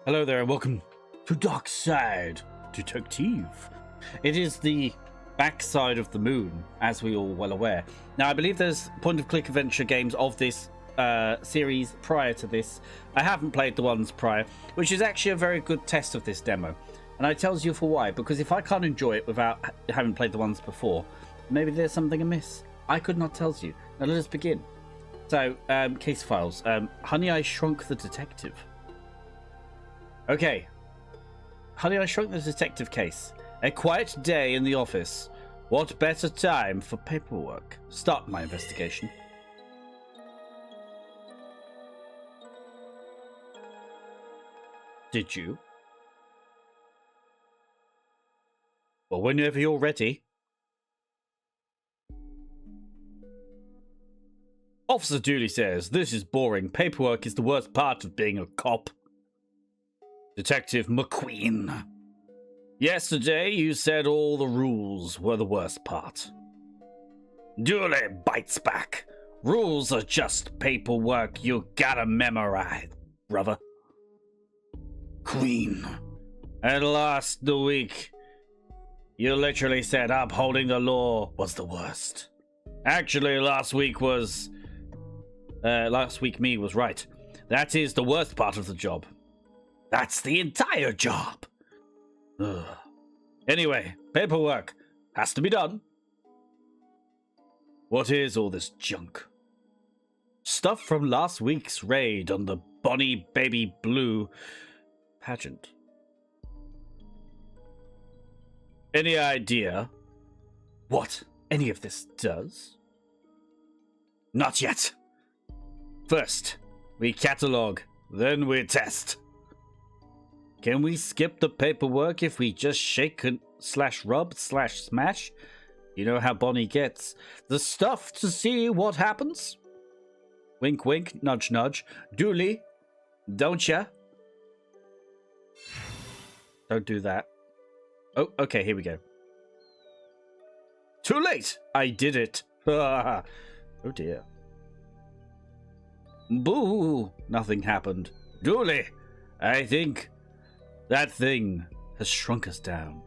Hello there and welcome to Darkside Detective. It is the backside of the moon, as we all well aware. Now, I believe there's point-and-click adventure games of this series prior to this. I haven't played the ones prior, which is actually a very good test of this demo. And I tells you for why, because if I can't enjoy it without having played the ones before, maybe there's something amiss. I could not tell you. Now let us begin. So, case files. Honey, I Shrunk the Detective. Okay. Honey, I Shrunk the Detective case. A quiet day in the office. What better time for paperwork? Start my investigation. Did you? Well, whenever you're ready. Officer Dooley says, this is boring. Paperwork is the worst part of being a cop. Detective McQueen. Yesterday, you said all the rules were the worst part. Dooley bites back. Rules are just paperwork you gotta memorize, brother. Queen. At last the week, you literally said upholding the law was the worst. Actually, last week me was right. That is the worst part of the job. That's the entire job. Ugh. Anyway, paperwork has to be done. What is all this junk? Stuff from last week's raid on the Bonnie Baby Blue pageant. Any idea what any of this does? Not yet. First, we catalog, then we test. Can we skip the paperwork if we just shake and /rub/smash? You know how Bonnie gets. The stuff to see what happens? Wink, wink, nudge, nudge. Dooley, don't ya? Don't do that. Oh, okay, here we go. Too late! I did it. Oh dear. Boo! Nothing happened. Dooley, I think that thing has shrunk us down.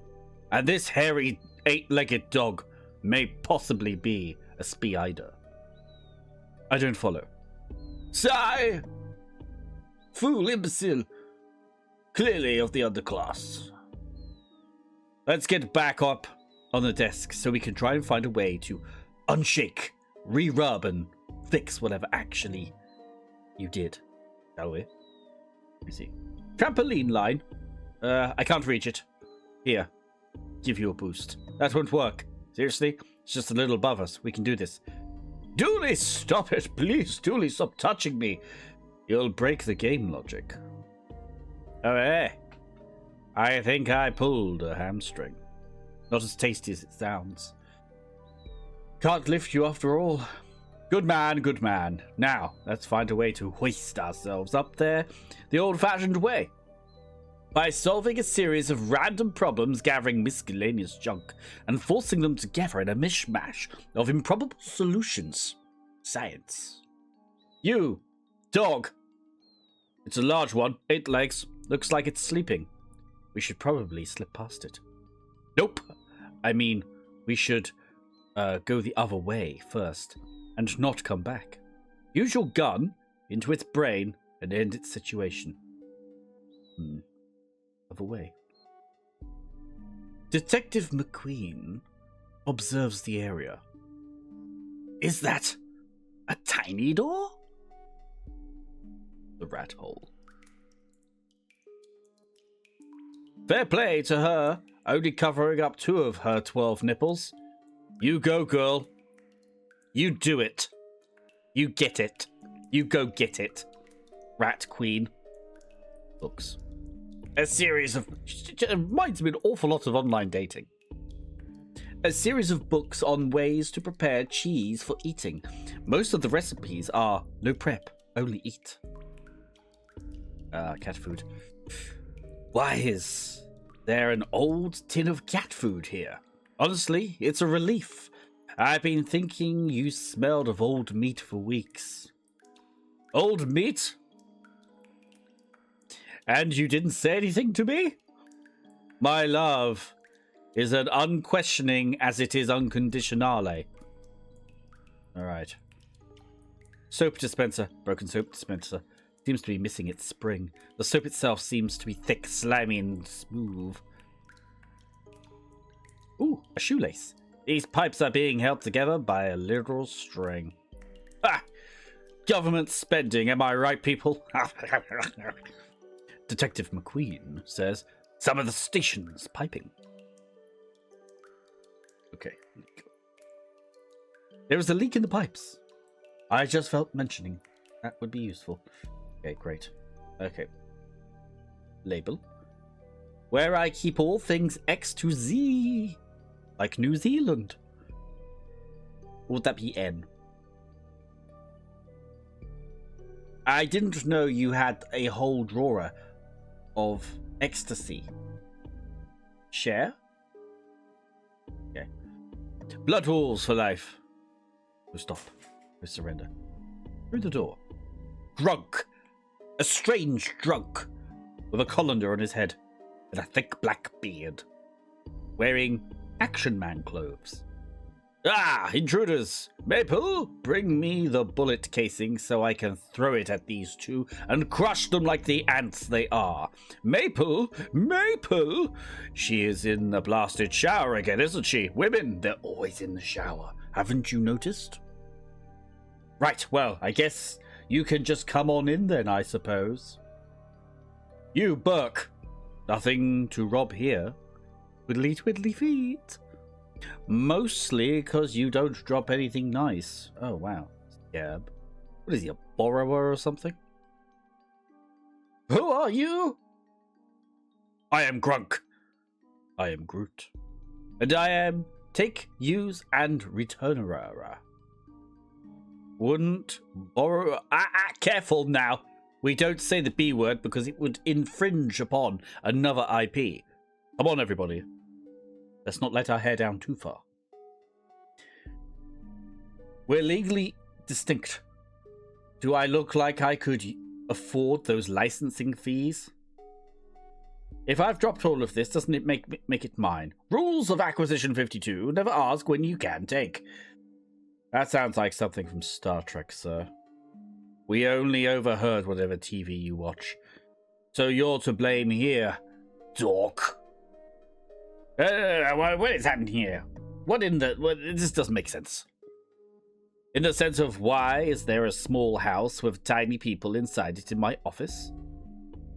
And this hairy, eight-legged dog may possibly be a spider. I don't follow. Sigh! Fool, imbecile. Clearly of the underclass. Let's get back up on the desk so we can try and find a way to unshake, re-rub, and fix whatever actually you did. Shall we? Let me see. Trampoline line. I can't reach it. Here. Give you a boost. That won't work. Seriously? It's just a little above us. We can do this. Dooley, stop it. Please, Dooley, stop touching me. You'll break the game logic. Oh, hey. I think I pulled a hamstring. Not as tasty as it sounds. Can't lift you after all. Good man, good man. Now, let's find a way to hoist ourselves up there the old-fashioned way. By solving a series of random problems, gathering miscellaneous junk, and forcing them together in a mishmash of improbable solutions. Science. You, dog. It's a large one, 8 legs. Looks like it's sleeping. We should probably slip past it. Nope. I mean, we should go the other way first, and not come back. Use your gun into its brain and end its situation. Other way. Detective McQueen observes the area. Is that a tiny door? The rat hole. Fair play to her, only covering up 2 of her 12 nipples. You go, girl. You do it. You get it. You go get it. Rat Queen. Books. A series of... It reminds me an awful lot of online dating. A series of books on ways to prepare cheese for eating. Most of the recipes are no prep, only eat. Cat food. Why is there an old tin of cat food here? Honestly, it's a relief. I've been thinking you smelled of old meat for weeks. Old meat? And you didn't say anything to me? My love is as unquestioning as it is unconditionale. Alright. Soap dispenser. Broken soap dispenser. Seems to be missing its spring. The soap itself seems to be thick, slimy, and smooth. Ooh, a shoelace. These pipes are being held together by a literal string. Ah! Government spending, am I right, people? Detective McQueen says, some of the station's piping. Okay. There is a leak in the pipes. I just felt mentioning. That would be useful. Okay, great. Okay. Label. Where I keep all things X to Z. Like New Zealand. Or would that be N? I didn't know you had a whole drawer of ecstasy. Share? Okay. Blood rules for life. No stop. No surrender. Through the door. Drunk. A strange drunk. With a colander on his head. And a thick black beard. Wearing Action Man clothes. Ah, intruders! Maple, bring me the bullet casing so I can throw it at these two and crush them like the ants they are. Maple! Maple! She is in the blasted shower again, isn't she? Women, they're always in the shower. Haven't you noticed? Right, well, I guess you can just come on in then, I suppose. You, Burke. Nothing to rob here. Twiddly twiddly feet. Mostly because you don't drop anything nice. Oh, wow. Scab. What is he, a borrower or something? Who are you? I am Grunk. I am Groot. And I am take, use, and returner. Wouldn't borrow... careful now. We don't say the B word because it would infringe upon another IP. Come on, everybody. Let's not let our hair down too far. We're legally distinct. Do I look like I could afford those licensing fees? If I've dropped all of this, doesn't it make it mine? Rules of Acquisition 52. Never ask when you can take. That sounds like something from Star Trek, sir. We only overheard whatever TV you watch. So you're to blame here, dork. What is happening here? This doesn't make sense. In the sense of why is there a small house with tiny people inside it in my office?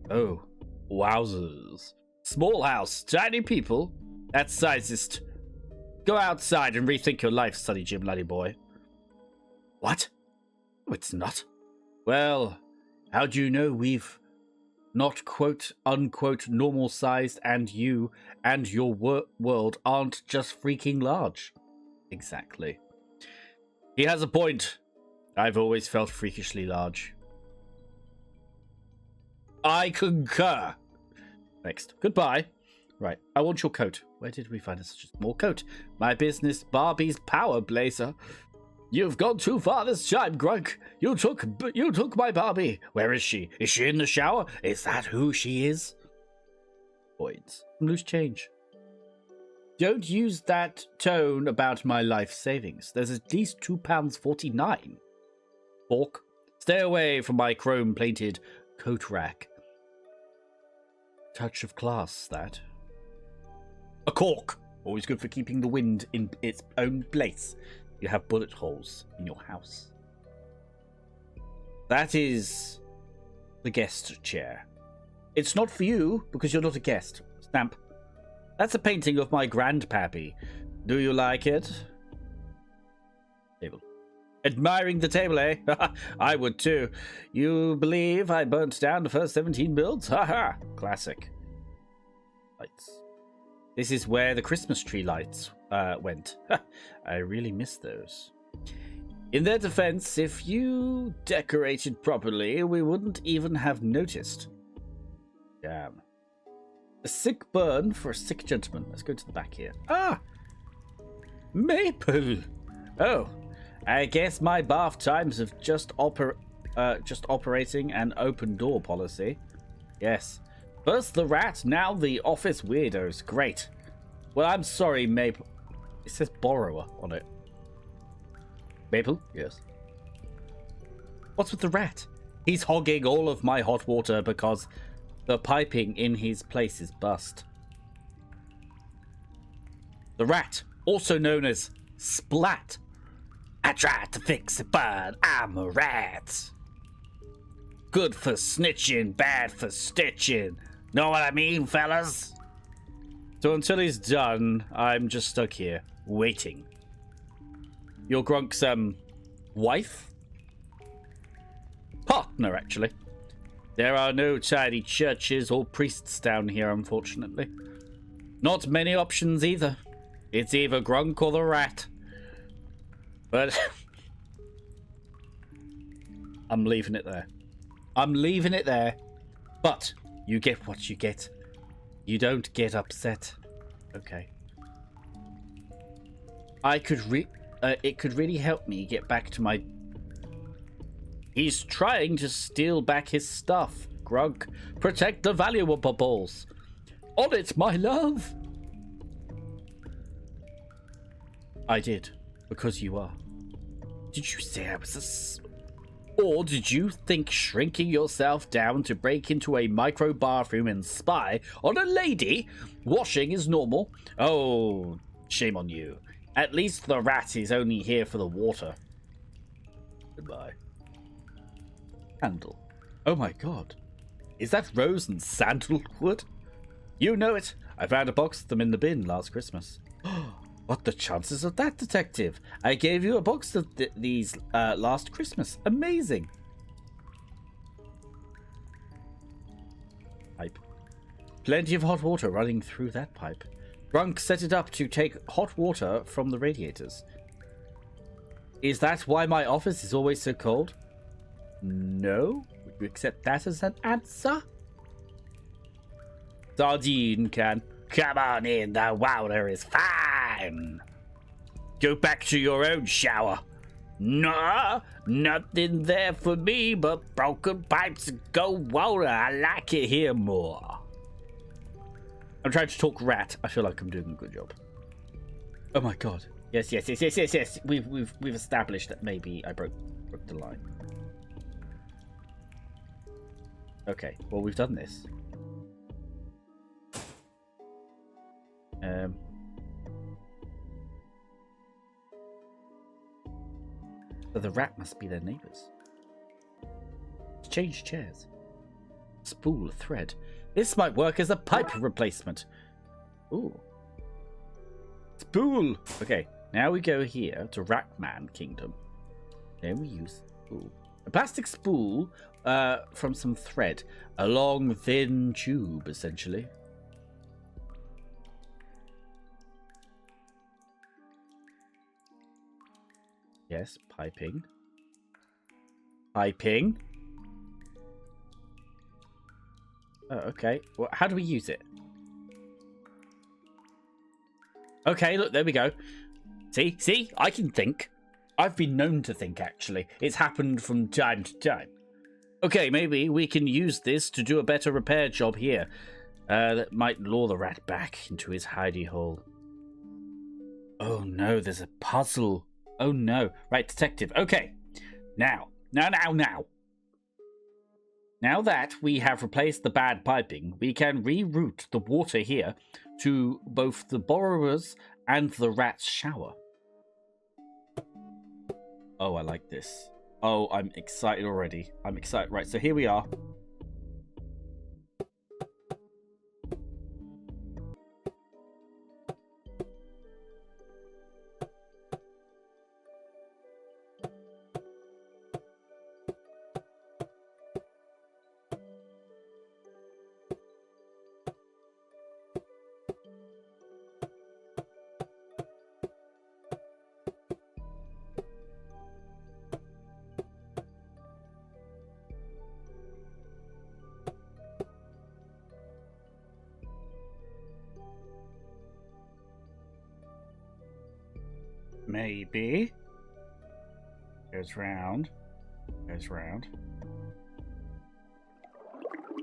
Oh, wowzers. Small house, tiny people? That's sizest. Go outside and rethink your life, Sonny Jim, laddie boy. What? No, it's not. Well, how do you know we've not quote unquote normal sized and you and your world aren't just freaking large? Exactly. He has a point. I've always felt freakishly large. I concur. Next. Goodbye. Right. I want your coat. Where did we find such a small coat? My business, Barbie's power blazer. You've gone too far this time, Grunk. You took my Barbie. Where is she? Is she in the shower? Is that who she is? Points. Loose change. Don't use that tone about my life savings. There's at least £2.49. Fork. Stay away from my chrome-plated coat rack. Touch of class, that. A cork. Always good for keeping the wind in its own place. You have bullet holes in your house. That is the guest chair. It's not for you because you're not a guest. Stamp. That's a painting of my grandpappy. Do you like it? Table. Admiring the table, eh? I would too. You believe I burnt down the first 17 builds? Haha. Classic. Lights. This is where the Christmas tree lights went. I really miss those. In their defense, if you decorated properly, we wouldn't even have noticed. Damn. A sick burn for a sick gentleman. Let's go to the back here. Ah! Maple! Oh, I guess my bath times have just operating an open door policy. Yes. First the rat, now the office weirdos. Great. Well, I'm sorry, Maple. It says borrower on it. Maple? Yes. What's with the rat? He's hogging all of my hot water because the piping in his place is bust. The rat, also known as Splat. I tried to fix it, but I'm a rat. Good for snitching, bad for stitching. Know what I mean, fellas? So until he's done, I'm just stuck here, waiting. Your Grunk's, wife? Partner, actually. There are no tidy churches or priests down here, unfortunately. Not many options either. It's either Grunk or the rat. But I'm leaving it there. I'm leaving it there. But you get what you get. You don't get upset. Okay. It could really help me get back to my... He's trying to steal back his stuff. Grunk, protect the valuables. On it, my love. I did, because you are. Did you say I was Or did you think shrinking yourself down to break into a micro bathroom and spy on a lady washing is normal? Oh, shame on you. At least the rat is only here for the water. Goodbye. Candle. Oh my god. Is that rose and sandalwood? You know it. I found a box of them in the bin last Christmas. What the chances of that, detective? I gave you a box of these last Christmas. Amazing. Pipe. Plenty of hot water running through that pipe. Grunk set it up to take hot water from the radiators. Is that why my office is always so cold? No? Would you accept that as an answer? Sardine can. Come on in, the water is fine. Go back to your own shower. Nah, nothing there for me but broken pipes and cold water. I like it here more. I'm trying to talk rat. I feel like I'm doing a good job. Oh my god. Yes. We've established that maybe I broke the line. Okay, well we've done this. So the rat must be their neighbours. Change chairs. Spool of thread. This might work as a pipe replacement. Ooh. Spool. Okay, now we go here to Ratman Kingdom. Then we use a plastic spool from some thread. A long, thin tube, essentially. Yes, piping. Piping. Oh, okay. Well, how do we use it? Okay, look, there we go. See? I can think. I've been known to think, actually. It's happened from time to time. Okay, maybe we can use this to do a better repair job here. That might lure the rat back into his hidey hole. Oh no, there's a puzzle. Oh no. Right, detective. Okay. Now. Now that we have replaced the bad piping, we can reroute the water here to both the borrowers and the rat's shower. Oh, I like this. Oh, I'm excited already. I'm excited. Right, so here we are. Maybe. Goes round. Goes round.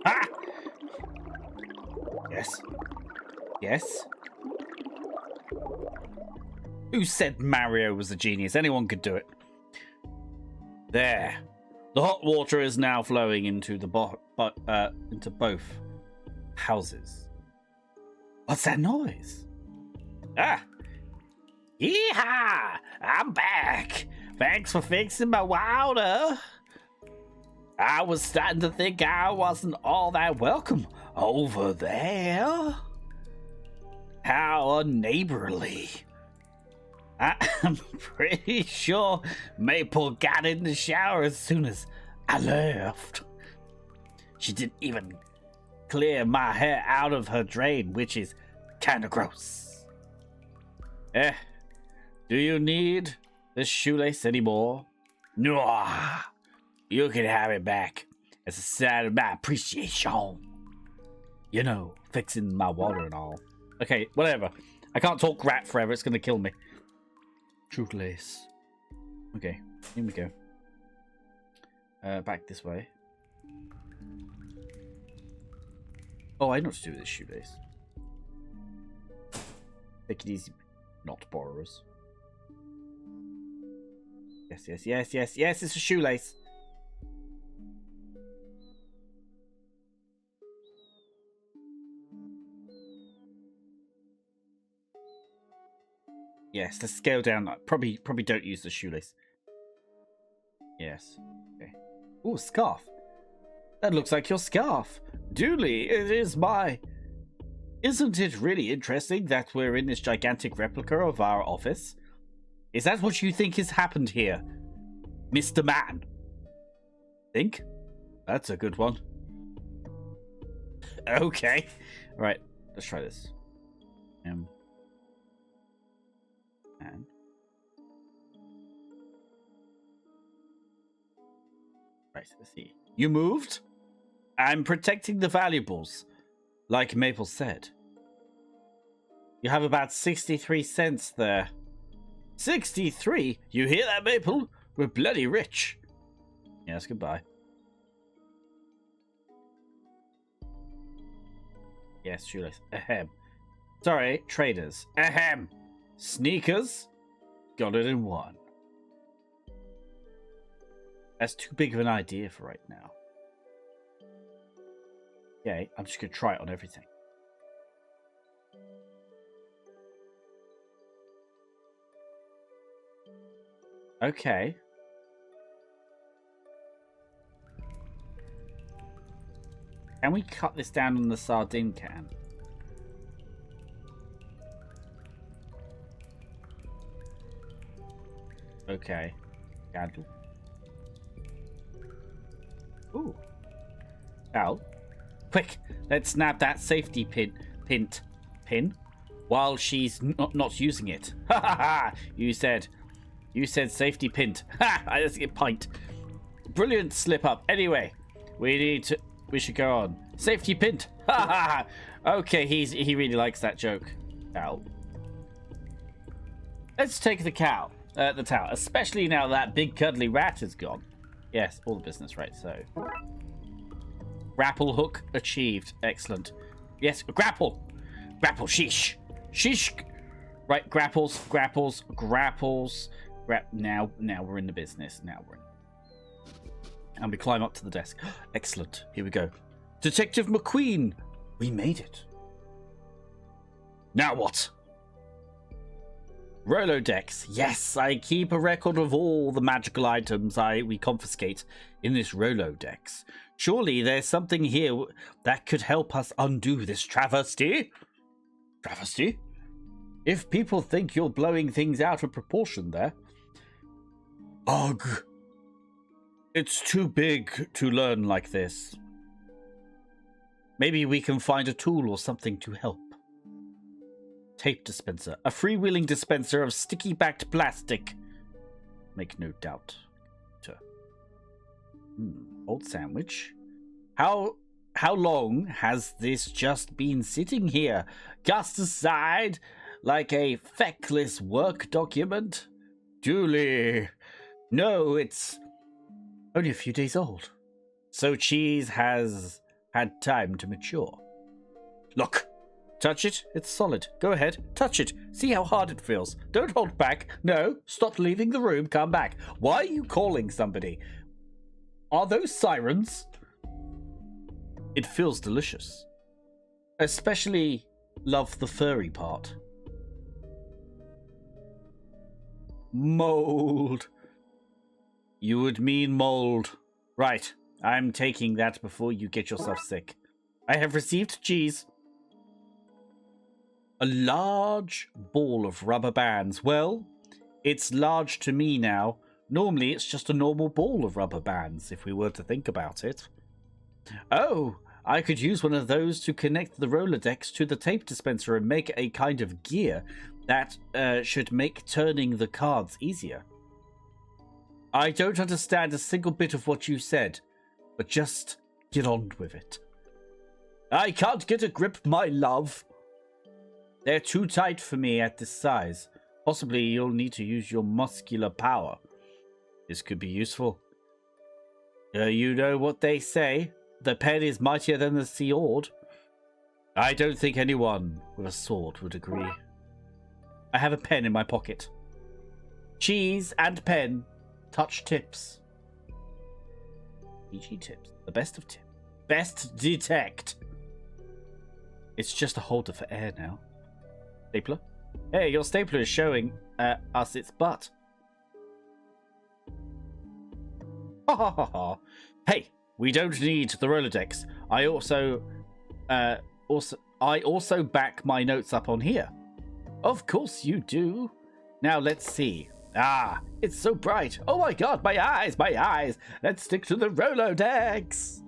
Ah! Yes. Yes. Who said Mario was a genius? Anyone could do it. There. The hot water is now flowing into the into both houses. What's that noise? Ah! Yeehaw! I'm back! Thanks for fixing my water. I was starting to think I wasn't all that welcome over there. How unneighborly. I'm pretty sure Maple got in the shower as soon as I left. She didn't even clear my hair out of her drain, which is kind of gross. Do you need this shoelace anymore? No, you can have it back. It's a sign of my appreciation. You know, fixing my water and all. Okay, whatever. I can't talk rat forever. It's going to kill me. Shoelace. Okay, here we go. Back this way. Oh, I know what to do with this shoelace. Take it easy, not borrowers. Yes, yes, yes, yes, yes, it's a shoelace. Yes, let's scale down. Probably don't use the shoelace. Yes. Okay. Ooh, scarf. That looks like your scarf. Dooley, it is my... Isn't it really interesting that we're in this gigantic replica of our office? Is that what you think has happened here, Mr. Man? Think? That's a good one. Okay. Right, let's try this. And right, let's see. You moved? I'm protecting the valuables, like Maple said. You have about 63 cents there. 63? You hear that, Maple? We're bloody rich. Yes, goodbye. Yes, shoelace. Ahem. Sorry, traders. Ahem. Sneakers? Got it in one. That's too big of an idea for right now. Okay, I'm just going to try it on everything. Okay. Can we cut this down on the sardine can? Okay. Candle. Ooh. Al. Quick, let's snap that safety pin while she's not using it. Ha ha ha! You said safety pin. Ha! Let's get pint. Brilliant slip up. Anyway, we should go on. Safety pin. Ha ha ha! Okay, he really likes that joke. Al. Let's take the towel, especially now that big cuddly rat is gone. Yes, all the business, right? So. Grapple hook achieved. Excellent. Yes, grapple. Grapple, sheesh. Sheesh. Right, grapples. Now we're in the business. Now we're in. And we climb up to the desk. Excellent. Here we go. Detective McQueen. We made it. Now what? Rolodex. Yes, I keep a record of all the magical items we confiscate in this Rolodex. Surely there's something here that could help us undo this travesty. Travesty? If people think you're blowing things out of proportion there. Ugh. It's too big to learn like this. Maybe we can find a tool or something to help. Tape dispenser. A freewheeling dispenser of sticky-backed plastic. Make no doubt. Old sandwich. How long has this just been sitting here? Cast aside like a feckless work document? Dooley. No, it's only a few days old. So cheese has had time to mature. Look. Touch it. It's solid. Go ahead. Touch it. See how hard it feels. Don't hold back. No. Stop leaving the room. Come back. Why are you calling somebody? Are those sirens? It feels delicious. Especially love the furry part. Mold. You would mean mold. Right. I'm taking that before you get yourself sick. I have received cheese. A large ball of rubber bands. Well, it's large to me now. Normally, it's just a normal ball of rubber bands, if we were to think about it. Oh, I could use one of those to connect the Rolodex to the tape dispenser and make a kind of gear that should make turning the cards easier. I don't understand a single bit of what you said, but just get on with it. I can't get a grip, my love. They're too tight for me at this size. Possibly you'll need to use your muscular power. This could be useful. You know what they say. The pen is mightier than the sword. I don't think anyone with a sword would agree. I have a pen in my pocket. Cheese and pen. Touch tips. PG tips. The best of tips. Best detect. It's just a holder for air now. Stapler? Hey, your stapler is showing us its butt. Ha ha ha ha. Hey, we don't need the Rolodex. I also back my notes up on here. Of course you do. Now let's see. Ah, it's so bright. Oh my god, my eyes, my eyes. Let's stick to the Rolodex.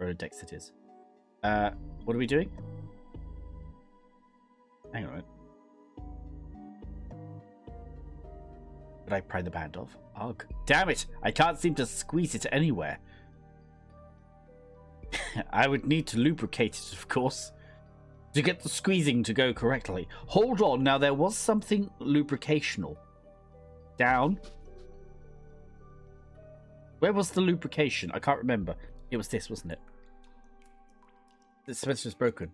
Rolodex it is. What are we doing? Hang on a minute. Did I pry the band off? Ugh. Damn it! I can't seem to squeeze it anywhere. I would need to lubricate it, of course, to get the squeezing to go correctly. Hold on, now there was something lubricational. Down. Where was the lubrication? I can't remember. It was this, wasn't it? The dispenser is broken.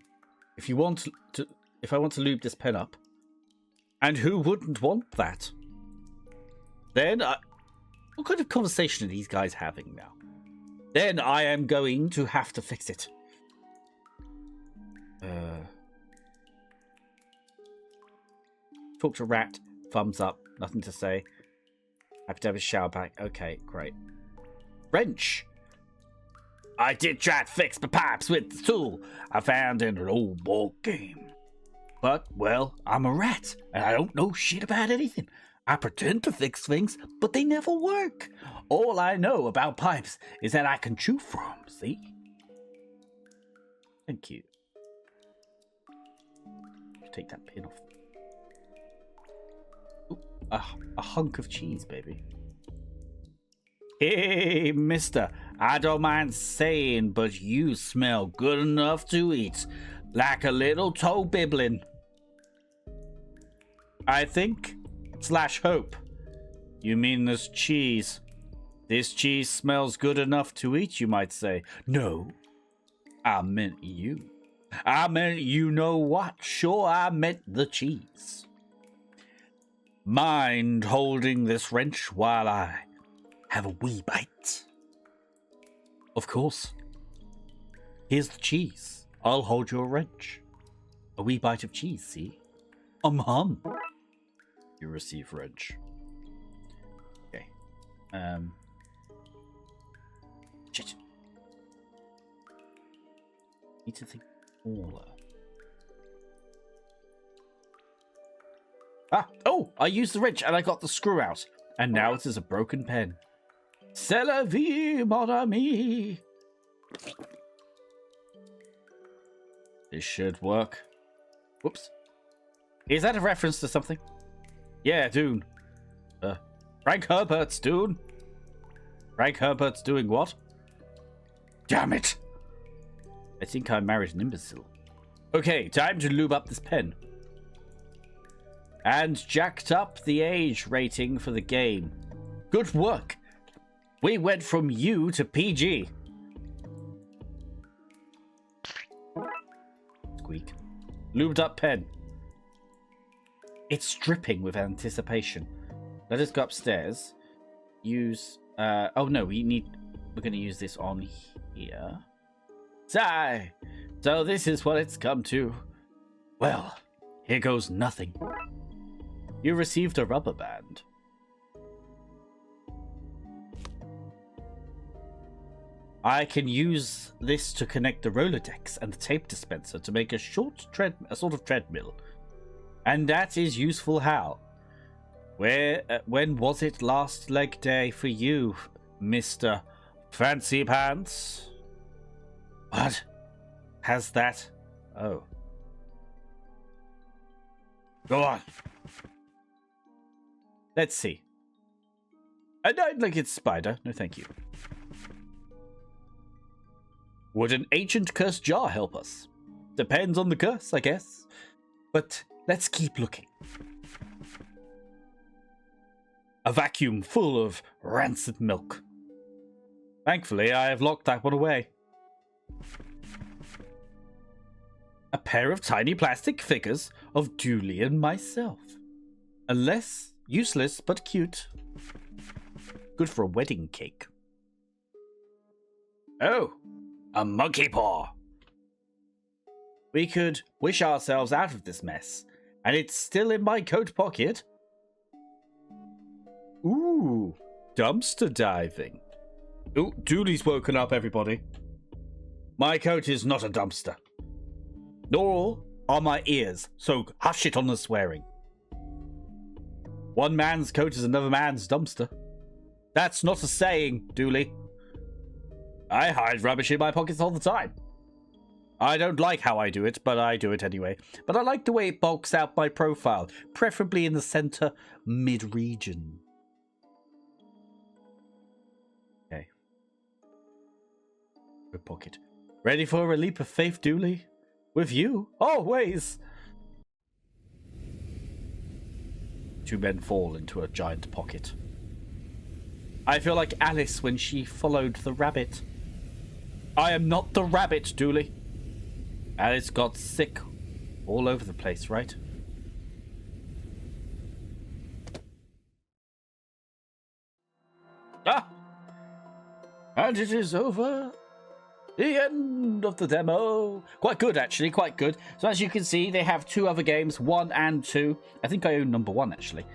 If I want to lube this pen up, and who wouldn't want that? Then, what kind of conversation are these guys having now? Then I am going to have to fix it. Talk to rat. Thumbs up. Nothing to say. Happy to have a shower back. Okay, great. Wrench. I did try to fix my pipes with the tool I found in an old board game. But, well, I'm a rat, and I don't know shit about anything. I pretend to fix things, but they never work. All I know about pipes is that I can chew from, see? Thank you. Take that pin off. Ooh, a hunk of cheese, baby. Hey, mister, I don't mind saying, but you smell good enough to eat. Like a little toe bibbling. I think / hope. You mean this cheese? This cheese smells good enough to eat, you might say. No, I meant you. I meant you know what? Sure, I meant the cheese. Mind holding this wrench while I have a wee bite? Of course. Here's the cheese. I'll hold your wrench. A wee bite of cheese, see? Hum. You receive wrench. Okay. Shit. Need to think smaller. Oh! I used the wrench and I got the screw out. And now it is a broken pen. C'est la vie, mon ami. This should work. Whoops. Is that a reference to something? Yeah, Dune. Frank Herbert's Dune. Frank Herbert's doing what? Damn it! I think I married an imbecile. Okay, time to lube up this pen. And jacked up the age rating for the game. Good work. We went from U to PG. squeak. Lubed up pen. It's dripping with anticipation. Let us go upstairs. Use... oh no, we're going to use this on here. Sigh! So this is what it's come to. Well, here goes nothing. You received a rubber band. I can use this to connect the Rolodex and the tape dispenser to make a sort of treadmill. And that is useful how? When was it last leg day for you, Mr. Fancy Pants? What? Has that? Oh. Go on. Let's see. A nine-legged spider. No, thank you. Would an ancient cursed jar help us? Depends on the curse, I guess. But let's keep looking. A vacuum full of rancid milk. Thankfully, I have locked that one away. A pair of tiny plastic figures of Dooley and myself. Unless useless but cute. Good for a wedding cake. Oh, a monkey paw. We could wish ourselves out of this mess, and it's still in my coat pocket. Ooh, dumpster diving. Ooh, Dooley's woken up, everybody. My coat is not a dumpster. Nor are my ears, so hush it on the swearing. One man's coat is another man's dumpster. That's not a saying, Dooley. I hide rubbish in my pockets all the time. I don't like how I do it, but I do it anyway. But I like the way it bulks out my profile, preferably in the center mid-region. Okay. Good pocket. Ready for a leap of faith, Dooley? With you? Always! Two men fall into a giant pocket. I feel like Alice when she followed the rabbit. I am not the rabbit, Dooley. Alice got sick all over the place, right? Ah! And it is over. The end of the demo. Quite good, actually, quite good. So as you can see, they have two other games, 1 and 2. I think I own number 1, actually.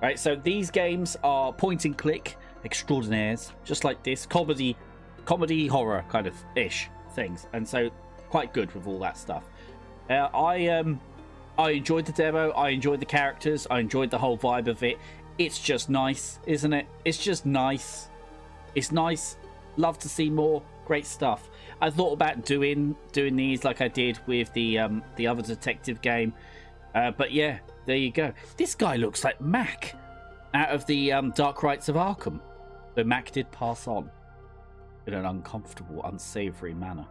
Right, so these games are point and click extraordinaires, just like this, comedy horror kind of ish things, and so quite good with all that stuff. I enjoyed the demo. I enjoyed the characters. I enjoyed the whole vibe of it. It's just nice, isn't it? It's just nice. It's nice. Love to see more. Great stuff. I thought about doing these like I did with the other detective game, but yeah, there you go. This guy looks like Mac out of the Dark Rites of Arkham. Though Mac did pass on in an uncomfortable, unsavory manner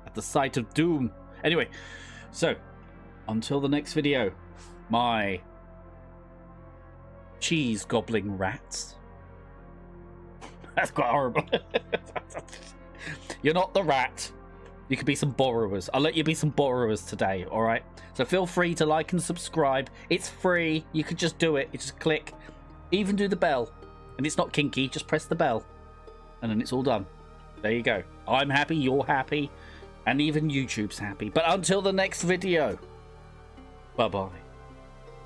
at the sight of doom. Anyway, so until the next video, my cheese gobbling rats. That's quite horrible. You're not the rat. You could be some borrowers. I'll let you be some borrowers today, all right? So feel free to like and subscribe. It's free. You could just do it. You just click. Even do the bell. And it's not kinky. Just press the bell. And then it's all done. There you go. I'm happy. You're happy. And even YouTube's happy. But until the next video. Bye-bye.